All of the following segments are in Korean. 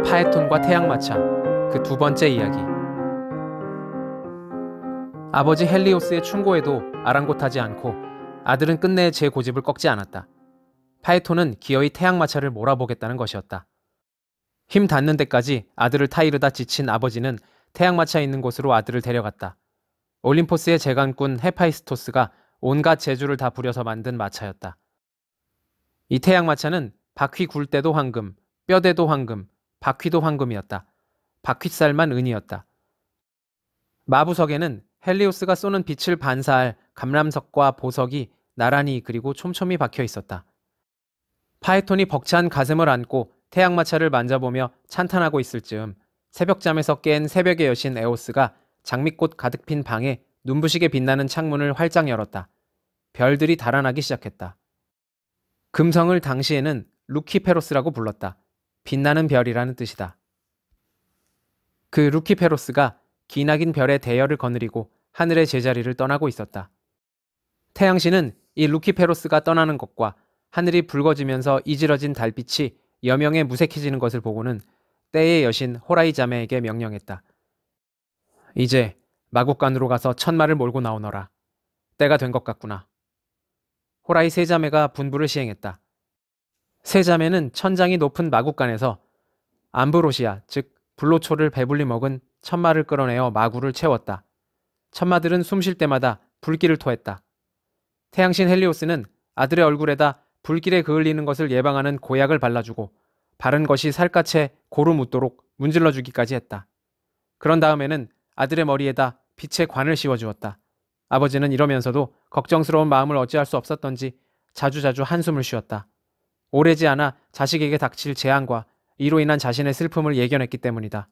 파에톤과 태양마차, 그 두 번째 이야기. 아버지 헬리오스의 충고에도 아랑곳하지 않고 아들은 끝내 제 고집을 꺾지 않았다. 파에톤은 기어이 태양마차를 몰아보겠다는 것이었다. 힘 닿는 데까지 아들을 타이르다 지친 아버지는 태양마차 있는 곳으로 아들을 데려갔다. 올림포스의 재간꾼 헤파이스토스가 온갖 재주를 다 부려서 만든 마차였다. 이 태양마차는 바퀴 굴 때도 황금, 뼈대도 황금, 바퀴도 황금이었다. 바퀴살만 은이었다. 마부석에는 헬리오스가 쏘는 빛을 반사할 감람석과 보석이 나란히 그리고 촘촘히 박혀 있었다. 파에톤이 벅찬 가슴을 안고 태양마차를 만져보며 찬탄하고 있을 즈음 새벽잠에서 깬 새벽의 여신 에오스가 장미꽃 가득 핀 방에 눈부시게 빛나는 창문을 활짝 열었다. 별들이 달아나기 시작했다. 금성을 당시에는 루키페로스라고 불렀다. 빛나는 별이라는 뜻이다. 그 루키페로스가 기나긴 별의 대열을 거느리고 하늘의 제자리를 떠나고 있었다. 태양신은 이 루키페로스가 떠나는 것과 하늘이 붉어지면서 이질어진 달빛이 여명에 무색해지는 것을 보고는 때의 여신 호라이 자매에게 명령했다. 이제 마국간으로 가서 천마를 몰고 나오너라. 때가 된 것 같구나. 호라이 세 자매가 분부를 시행했다. 세 자매는 천장이 높은 마국간에서 암브로시아, 즉 불로초를 배불리 먹은 천마를 끌어내어 마구를 채웠다. 천마들은 숨 쉴 때마다 불길을 토했다. 태양신 헬리오스는 아들의 얼굴에다 불길에 그을리는 것을 예방하는 고약을 발라주고 바른 것이 살갗에 고루 묻도록 문질러주기까지 했다. 그런 다음에는 아들의 머리에다 빛의 관을 씌워주었다. 아버지는 이러면서도 걱정스러운 마음을 어찌할 수 없었던지 자주자주 한숨을 쉬었다. 오래지 않아 자식에게 닥칠 재앙과 이로 인한 자신의 슬픔을 예견했기 때문이다.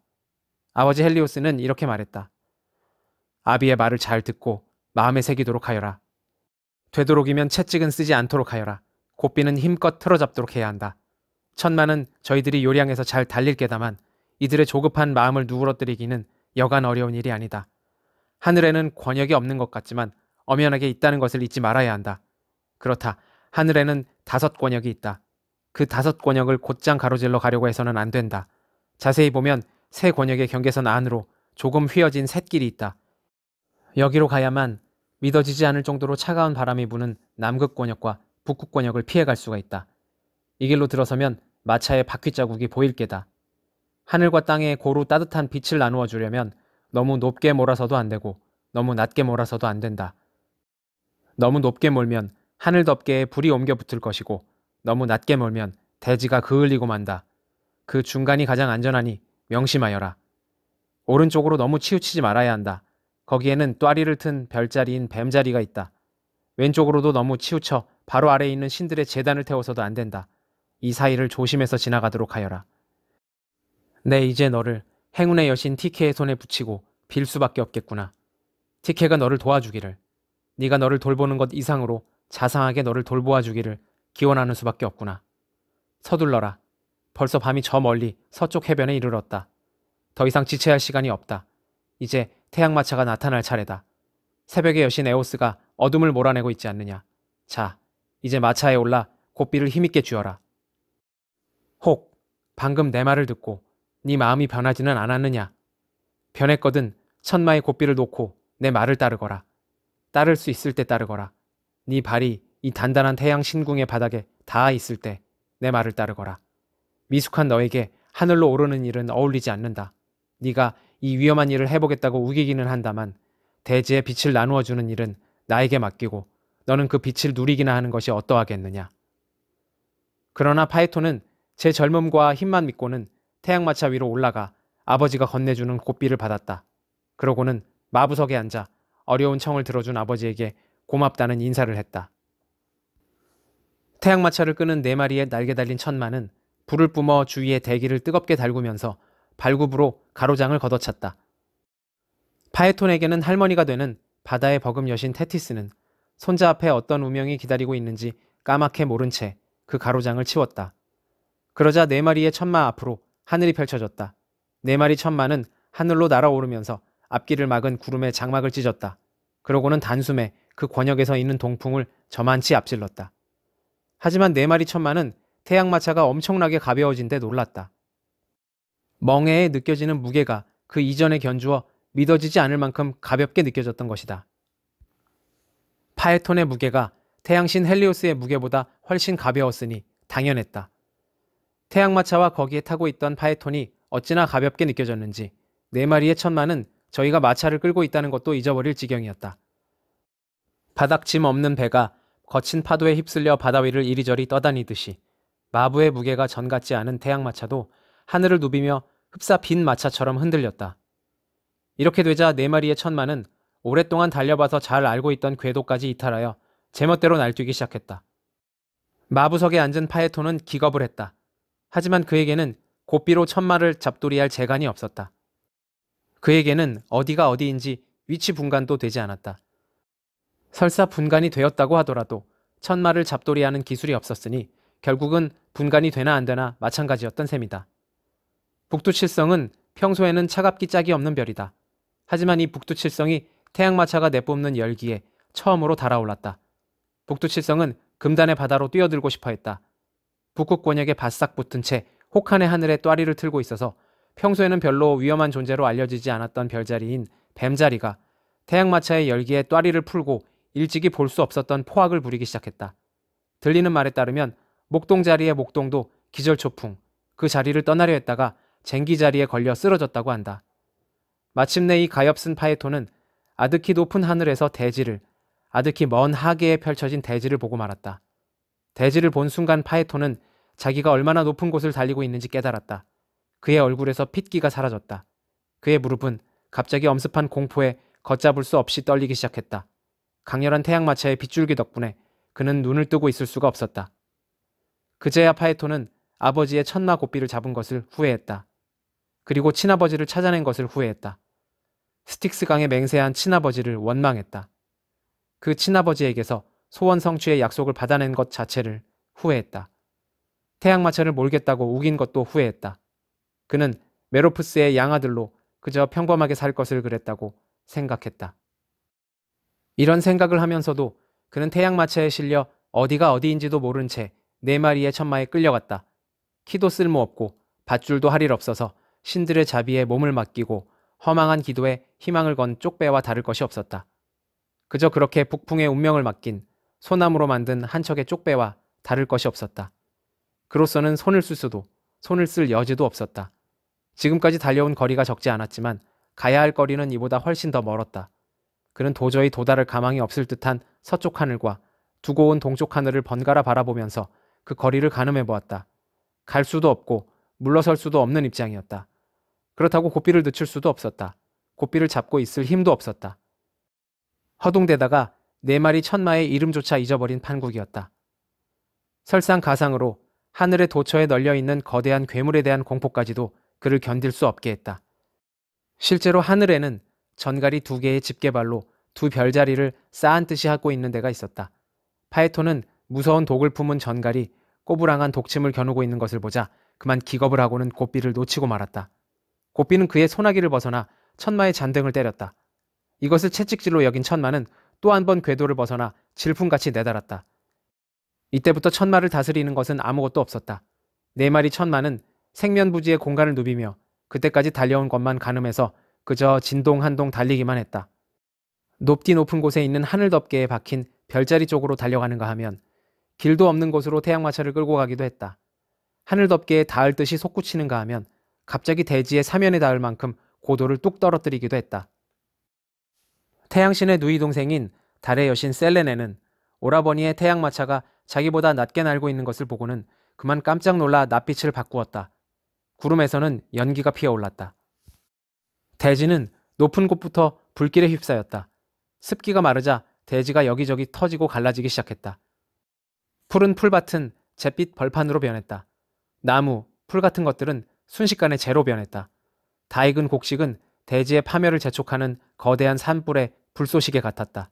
아버지 헬리오스는 이렇게 말했다. 아비의 말을 잘 듣고 마음에 새기도록 하여라. 되도록이면 채찍은 쓰지 않도록 하여라. 고삐는 힘껏 틀어잡도록 해야 한다. 천마는 저희들이 요량해서 잘 달릴 게다만 이들의 조급한 마음을 누그러뜨리기는 여간 어려운 일이 아니다. 하늘에는 권역이 없는 것 같지만 엄연하게 있다는 것을 잊지 말아야 한다. 그렇다. 하늘에는 5 권역이 있다. 그 5 권역을 곧장 가로질러 가려고 해서는 안 된다. 자세히 보면 3 권역의 경계선 안으로 조금 휘어진 샛길이 있다. 여기로 가야만 믿어지지 않을 정도로 차가운 바람이 부는 남극 권역과 북극 권역을 피해갈 수가 있다. 이 길로 들어서면 마차의 바퀴 자국이 보일 게다. 하늘과 땅에 고루 따뜻한 빛을 나누어 주려면 너무 높게 몰아서도 안 되고 너무 낮게 몰아서도 안 된다. 너무 높게 몰면 하늘 덮개에 불이 옮겨 붙을 것이고 너무 낮게 몰면 대지가 그을리고 만다. 그 중간이 가장 안전하니 명심하여라. 오른쪽으로 너무 치우치지 말아야 한다. 거기에는 또아리를 튼 별자리인 뱀자리가 있다. 왼쪽으로도 너무 치우쳐 바로 아래에 있는 신들의 제단을 태워서도 안 된다. 이 사이를 조심해서 지나가도록 하여라. 내 이제 너를 행운의 여신 티케의 손에 붙이고 빌 수밖에 없겠구나. 티케가 너를 도와주기를, 네가 너를 돌보는 것 이상으로 자상하게 너를 돌보아 주기를 기원하는 수밖에 없구나. 서둘러라. 벌써 밤이 저 멀리 서쪽 해변에 이르렀다. 더 이상 지체할 시간이 없다. 이제 태양마차가 나타날 차례다. 새벽의 여신 에오스가 어둠을 몰아내고 있지 않느냐. 자, 이제 마차에 올라 고삐를 힘있게 쥐어라. 혹, 방금 내 말을 듣고 네 마음이 변하지는 않았느냐. 변했거든 천마의 고삐를 놓고 내 말을 따르거라. 따를 수 있을 때 따르거라. 네 발이 이 단단한 태양 신궁의 바닥에 닿아 있을 때 내 말을 따르거라. 미숙한 너에게 하늘로 오르는 일은 어울리지 않는다. 네가 이 위험한 일을 해보겠다고 우기기는 한다만 대지의 빛을 나누어 주는 일은 나에게 맡기고 너는 그 빛을 누리기나 하는 것이 어떠하겠느냐. 그러나 파에톤은 제 젊음과 힘만 믿고는 태양마차 위로 올라가 아버지가 건네주는 고삐를 받았다. 그러고는 마부석에 앉아 어려운 청을 들어준 아버지에게 고맙다는 인사를 했다. 태양마차를 끄는 4마리의 날개 달린 천마는 불을 뿜어 주위에 대기를 뜨겁게 달구면서 발굽으로 가로장을 걷어찼다. 파에톤에게는 할머니가 되는 바다의 버금 여신 테티스는 손자 앞에 어떤 운명이 기다리고 있는지 까맣게 모른 채 그 가로장을 치웠다. 그러자 4마리의 천마 앞으로 하늘이 펼쳐졌다. 4마리 천마는 하늘로 날아오르면서 앞길을 막은 구름에 장막을 찢었다. 그러고는 단숨에 그 권역에서 있는 동풍을 저만치 앞질렀다. 하지만 4마리 천마는 태양마차가 엄청나게 가벼워진 데 놀랐다. 멍해에 느껴지는 무게가 그 이전에 견주어 믿어지지 않을 만큼 가볍게 느껴졌던 것이다. 파에톤의 무게가 태양신 헬리오스의 무게보다 훨씬 가벼웠으니 당연했다. 태양마차와 거기에 타고 있던 파에톤이 어찌나 가볍게 느껴졌는지 4마리의 천마는 저희가 마차를 끌고 있다는 것도 잊어버릴 지경이었다. 바닥짐 없는 배가 거친 파도에 휩쓸려 바다 위를 이리저리 떠다니듯이 마부의 무게가 전 같지 않은 태양마차도 하늘을 누비며 흡사 빈 마차처럼 흔들렸다. 이렇게 되자 4마리의 천마는 오랫동안 달려봐서 잘 알고 있던 궤도까지 이탈하여 제멋대로 날뛰기 시작했다. 마부석에 앉은 파에톤은 기겁을 했다. 하지만 그에게는 고삐로 천마를 잡돌이할 재간이 없었다. 그에게는 어디가 어디인지 위치 분간도 되지 않았다. 설사 분간이 되었다고 하더라도 천마를 잡돌이하는 기술이 없었으니 결국은 분간이 되나 안 되나 마찬가지였던 셈이다. 북두칠성은 평소에는 차갑기 짝이 없는 별이다. 하지만 이 북두칠성이 태양마차가 내뿜는 열기에 처음으로 달아올랐다. 북두칠성은 금단의 바다로 뛰어들고 싶어 했다. 북극 권역에 바싹 붙은 채 혹한의 하늘에 또아리를 틀고 있어서 평소에는 별로 위험한 존재로 알려지지 않았던 별자리인 뱀자리가 태양마차의 열기에 또아리를 풀고 일찍이 볼 수 없었던 포악을 부리기 시작했다. 들리는 말에 따르면 목동자리의 목동도 기절초풍, 그 자리를 떠나려 했다가 쟁기 자리에 걸려 쓰러졌다고 한다. 마침내 이 가엾은 파에톤은 아득히 높은 하늘에서 대지를, 아득히 먼 하계에 펼쳐진 대지를 보고 말았다. 대지를 본 순간 파에톤은 자기가 얼마나 높은 곳을 달리고 있는지 깨달았다. 그의 얼굴에서 핏기가 사라졌다. 그의 무릎은 갑자기 엄습한 공포에 걷잡을 수 없이 떨리기 시작했다. 강렬한 태양마차의 빗줄기 덕분에 그는 눈을 뜨고 있을 수가 없었다. 그제야 파에톤은 아버지의 천마 고삐를 잡은 것을 후회했다. 그리고 친아버지를 찾아낸 것을 후회했다. 스틱스강에 맹세한 친아버지를 원망했다. 그 친아버지에게서 소원 성취의 약속을 받아낸 것 자체를 후회했다. 태양마차를 몰겠다고 우긴 것도 후회했다. 그는 메로프스의 양아들로 그저 평범하게 살 것을 그랬다고 생각했다. 이런 생각을 하면서도 그는 태양마차에 실려 어디가 어디인지도 모른 채 4마리의 천마에 끌려갔다. 키도 쓸모없고 밧줄도 할 일 없어서 신들의 자비에 몸을 맡기고 허망한 기도에 희망을 건 쪽배와 다를 것이 없었다. 그저 그렇게 북풍의 운명을 맡긴 소나무로 만든 한 척의 쪽배와 다를 것이 없었다. 그로서는 손을 쓸 수도, 손을 쓸 여지도 없었다. 지금까지 달려온 거리가 적지 않았지만 가야 할 거리는 이보다 훨씬 더 멀었다. 그는 도저히 도달할 가망이 없을 듯한 서쪽 하늘과 두고 온 동쪽 하늘을 번갈아 바라보면서 그 거리를 가늠해 보았다. 갈 수도 없고 물러설 수도 없는 입장이었다. 그렇다고 고삐를 늦출 수도 없었다. 고삐를 잡고 있을 힘도 없었다. 허둥대다가 4마리 천마의 이름조차 잊어버린 판국이었다. 설상가상으로 하늘의 도처에 널려있는 거대한 괴물에 대한 공포까지도 그를 견딜 수 없게 했다. 실제로 하늘에는 전갈이 2개의 집게발로 2 별자리를 쌓은 듯이 하고 있는 데가 있었다. 파에톤은 무서운 독을 품은 전갈이 꼬부랑한 독침을 겨누고 있는 것을 보자 그만 기겁을 하고는 고삐를 놓치고 말았다. 고삐는 그의 소나기를 벗어나 천마의 잔등을 때렸다. 이것을 채찍질로 여긴 천마는 또 한 번 궤도를 벗어나 질풍같이 내달았다. 이때부터 천마를 다스리는 것은 아무것도 없었다. 4마리 천마는 생면부지의 공간을 누비며 그때까지 달려온 것만 가늠해서 그저 진동한동 달리기만 했다. 높디 높은 곳에 있는 하늘덮개에 박힌 별자리 쪽으로 달려가는가 하면 길도 없는 곳으로 태양마차를 끌고 가기도 했다. 하늘덮개에 닿을 듯이 솟구치는가 하면 갑자기 대지의 사면에 닿을 만큼 고도를 뚝 떨어뜨리기도 했다. 태양신의 누이 동생인 달의 여신 셀레네는 오라버니의 태양마차가 자기보다 낮게 날고 있는 것을 보고는 그만 깜짝 놀라 낯빛을 바꾸었다. 구름에서는 연기가 피어올랐다. 대지는 높은 곳부터 불길에 휩싸였다. 습기가 마르자 대지가 여기저기 터지고 갈라지기 시작했다. 푸른 풀밭은 잿빛 벌판으로 변했다. 나무, 풀 같은 것들은 순식간에 재로 변했다. 다 익은 곡식은 대지의 파멸을 재촉하는 거대한 산불의 불쏘시개 같았다.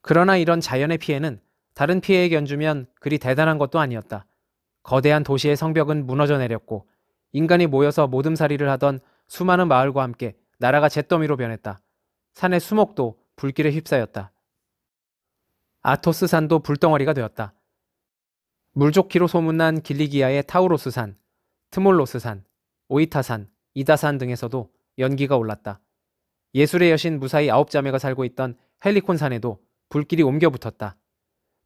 그러나 이런 자연의 피해는 다른 피해에 견주면 그리 대단한 것도 아니었다. 거대한 도시의 성벽은 무너져 내렸고 인간이 모여서 모듬살이를 하던 수많은 마을과 함께 나라가 잿더미로 변했다. 산의 수목도 불길에 휩싸였다. 아토스 산도 불덩어리가 되었다. 물좋기로 소문난 길리기아의 타우로스 산, 트몰로스 산, 오이타산, 이다산 등에서도 연기가 올랐다. 예술의 여신 무사히 9자매가 살고 있던 헬리콘산에도 불길이 옮겨 붙었다.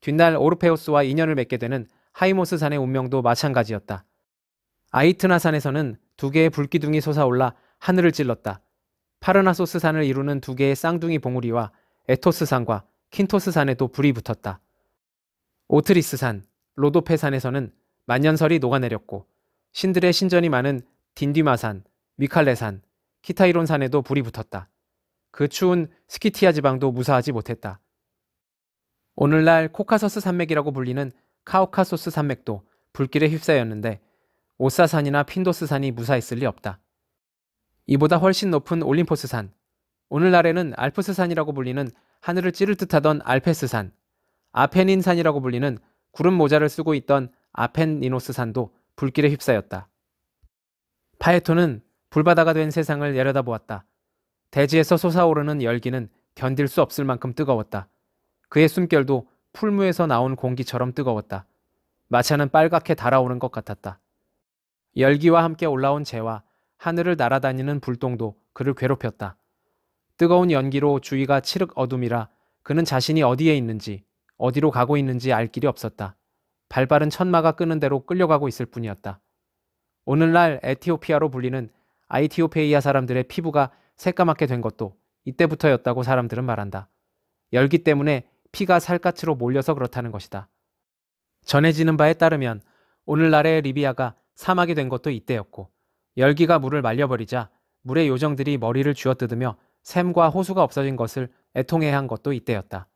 뒷날 오르페우스와 인연을 맺게 되는 하이모스산의 운명도 마찬가지였다. 아이트나산에서는 2개의 불기둥이 솟아올라 하늘을 찔렀다. 파르나소스산을 이루는 2개의 쌍둥이 봉우리와 에토스산과 킨토스산에도 불이 붙었다. 오트리스산, 로도페산에서는 만년설이 녹아내렸고 신들의 신전이 많은 딘디마산, 미칼레산, 키타이론산에도 불이 붙었다. 그 추운 스키티아 지방도 무사하지 못했다. 오늘날 코카서스 산맥이라고 불리는 카우카소스 산맥도 불길에 휩싸였는데 오사산이나 핀도스산이 무사했을 리 없다. 이보다 훨씬 높은 올림포스산, 오늘날에는 알프스산이라고 불리는 하늘을 찌를 듯하던 알페스산, 아페닌산이라고 불리는 구름 모자를 쓰고 있던 아펜니노스산도 불길에 휩싸였다. 파에톤은 불바다가 된 세상을 내려다보았다. 대지에서 솟아오르는 열기는 견딜 수 없을 만큼 뜨거웠다. 그의 숨결도 풀무에서 나온 공기처럼 뜨거웠다. 마차는 빨갛게 달아오는 것 같았다. 열기와 함께 올라온 재와 하늘을 날아다니는 불똥도 그를 괴롭혔다. 뜨거운 연기로 주위가 칠흑 어둠이라 그는 자신이 어디에 있는지 어디로 가고 있는지 알 길이 없었다. 발발은 천마가 끄는 대로 끌려가고 있을 뿐이었다. 오늘날 에티오피아로 불리는 아이티오페이아 사람들의 피부가 새까맣게 된 것도 이때부터였다고 사람들은 말한다. 열기 때문에 피가 살갗으로 몰려서 그렇다는 것이다. 전해지는 바에 따르면 오늘날의 리비아가 사막이 된 것도 이때였고 열기가 물을 말려버리자 물의 요정들이 머리를 쥐어뜯으며 샘과 호수가 없어진 것을 애통해한 것도 이때였다.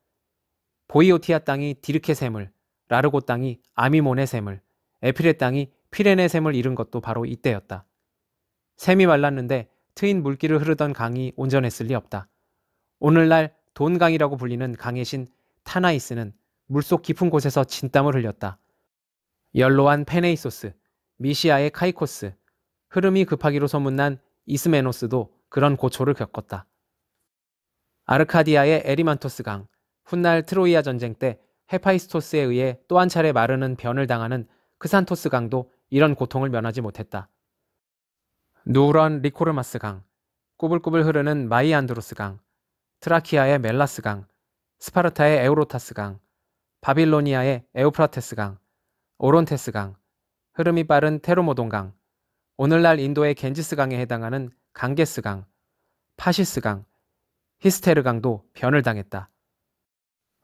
보이오티아 땅이 디르케 샘을, 라르고 땅이 아미몬의 샘을, 에필의 땅이 피레네 샘을 잃은 것도 바로 이때였다. 샘이 말랐는데 트인 물길을 흐르던 강이 온전했을 리 없다. 오늘날 돈강이라고 불리는 강의 신 타나이스는 물속 깊은 곳에서 진땀을 흘렸다. 연로한 페네이소스, 미시아의 카이코스, 흐름이 급하기로 소문난 이스메노스도 그런 고초를 겪었다. 아르카디아의 에리만토스 강, 훗날 트로이아 전쟁 때 헤파이스토스에 의해 또 한 차례 마르는 변을 당하는 크산토스 강도 이런 고통을 면하지 못했다. 누런 리코르마스 강, 꾸불꾸불 흐르는 마이안드로스 강, 트라키아의 멜라스 강, 스파르타의 에우로타스 강, 바빌로니아의 에우프라테스 강, 오론테스 강, 흐름이 빠른 테로모돈 강, 오늘날 인도의 겐지스 강에 해당하는 강게스 강, 파시스 강, 히스테르 강도 변을 당했다.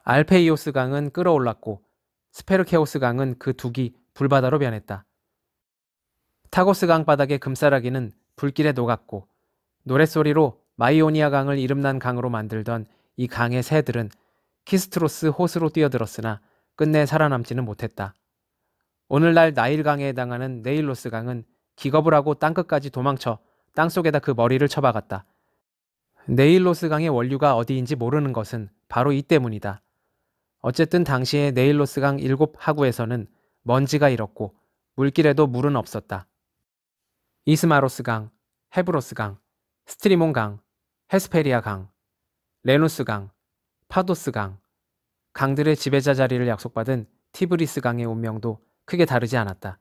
알페이오스 강은 끓어올랐고 스페르케오스 강은 그 둑이 불바다로 변했다. 타고스 강 바닥의 금싸라기는 불길에 녹았고 노랫소리로 마이오니아 강을 이름난 강으로 만들던 이 강의 새들은 키스트로스 호수로 뛰어들었으나 끝내 살아남지는 못했다. 오늘날 나일강에 해당하는 네일로스 강은 기겁을 하고 땅끝까지 도망쳐 땅속에다 그 머리를 쳐박았다. 네일로스 강의 원류가 어디인지 모르는 것은 바로 이 때문이다. 어쨌든 당시에 네일로스 강 7하구에서는 먼지가 일었고 물길에도 물은 없었다. 이스마로스 강, 헤브로스 강, 스트리몬 강, 헤스페리아 강, 레누스 강, 파도스 강, 강들의 지배자 자리를 약속받은 티브리스 강의 운명도 크게 다르지 않았다.